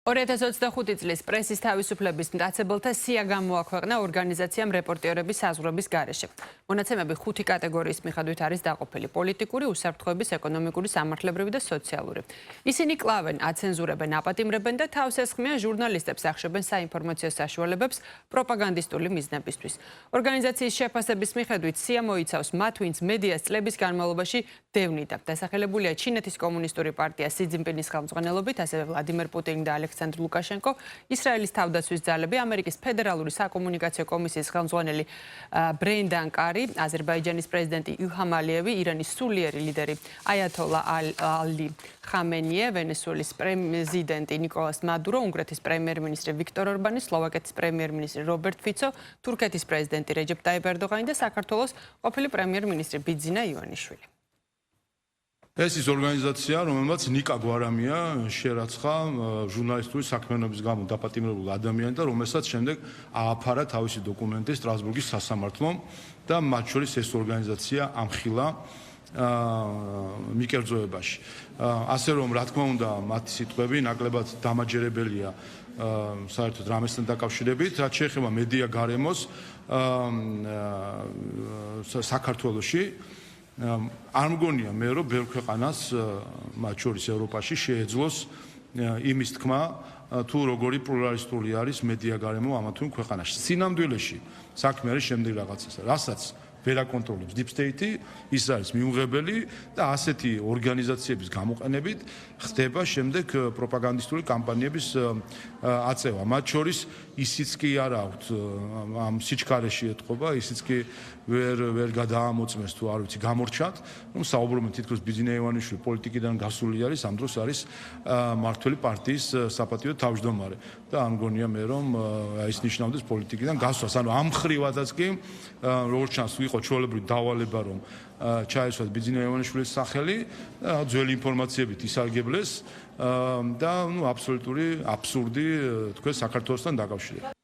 2025 წლის პრესის თავისუფლების მტაცებელთა სია გამოაქვეყნა ორგანიზაციამ რეპორტიორების საზღვრების გარეშე. მონაცემები 5 კატეგორიის მიხედვით არის დაყოფილი: პოლიტიკური, უსაფრთხოების, ეკონომიკური, სამართლებრივი და სოციალური. ისინი კლავენ, აცენზურებენ, აპატიმრებენ და თავს ესხმიან ჟურნალისტებს, ახშობენ საინფორმაციო საშუალებებს პროპაგანდისტული მიზნებისთვის. ორგანიზაციის შეფასების მიხედვით სია მოიცავს მათ, ვინც მედიას წლების განმავლობაში დევნიდა. დასახელებულია ჩინეთის კომუნისტური პარტია სი ძინპინის ხელმძღვანელობით, ასევე ვლადიმერ პუტინი და ალექსანდრ ლუკაშენკო, ისრაელის თავდაცვის ძალები, ამერიკის ფედერალური საკომუნიკაციო კომისიის ხელმძღვანელი ბრენდან კარი, აზერბაიჯანის პრეზიდენტი ილჰამ ალიევი, ირანის სულიერი ლიდერი აიათოლა ალი ხამენიე, ვენესუელის პრეზიდენტი ნიკოლას მადურო, უნგრეთის პრემიერ-მინისტრი ვიქტორ ორბანი, სლოვაკეთის პრემიერ-მინისტრი რობერტ ფიცო, თურქეთის პრეზიდენტი რეჯეპ ტაიპ ერდოღანი და საქართველოს ყოფილი პრემიერ-მინისტრი ბიძინა ივანიშვილი. ეს ის ორგანიზაცია, რომელმაც ნიკა გვარამია შერაცხა ჟურნალისტური საქმიანობის გამო დაპატიმრებულ ადამიანს და რომელსაც შემდეგ ააფარა თავისი დოკუმენტი სტრასბურგის სასამართლომ და მათ შორის ეს ორგანიზაცია ამხილა მიკერძოებაში. ასე რომ, რა თქმა უნდა, მათი სიტყვები ნაკლებად დამაჯერებელია საერთოდ რამესთან დაკავშირებით, რაც შეეხება მედია გარემოს საქართველოში. არ მგონია მე რომ ბევრ ქვეყანას მათ შორის ევროპაში შეეძლოს იმის თქმა თუ როგორი პლურალისტური არის მედია გარემო ამა თუ იმ ქვეყანაში. სინამდვილეში საქმე არის შემდეგ რაღაცასა, რასაც ვერ აკონტროლებს Deep State, ის არის მიუღებელი და ასეთი ორგანიზაციების გამოყენებით ხდება შემდეგ პროპაგანდისტული კამპანიების აწევა. მათ შორის ისიც კი არ აქვთ ამ სიჩქარეში ეთყობა, ისიც კი ვერ გადაამოწმეს თუ არ ვიცი გამორჩათ, რომ საუბრობენ თითქოს ბიძინა ივანიშვილი პოლიტიკიდან გასული არის, ამ დროს არის მართველი პარტიის საპატიო თავმჯდომარე და არ მგონია მე რომ ის ნიშნავდეს პოლიტიკიდან გასვლას. ანუ ამ ხრივადაც კი როგორც ჩანს იყო ჩვეულებრივი დავალება რომ ჩაესვათ ბიძინა ივანიშვილის სახელი და ძველი ინფორმაციებით ისარგებლეს და აბსოლუტური აბსურდი თქვენ საქართველოსთან დაკავშირებით.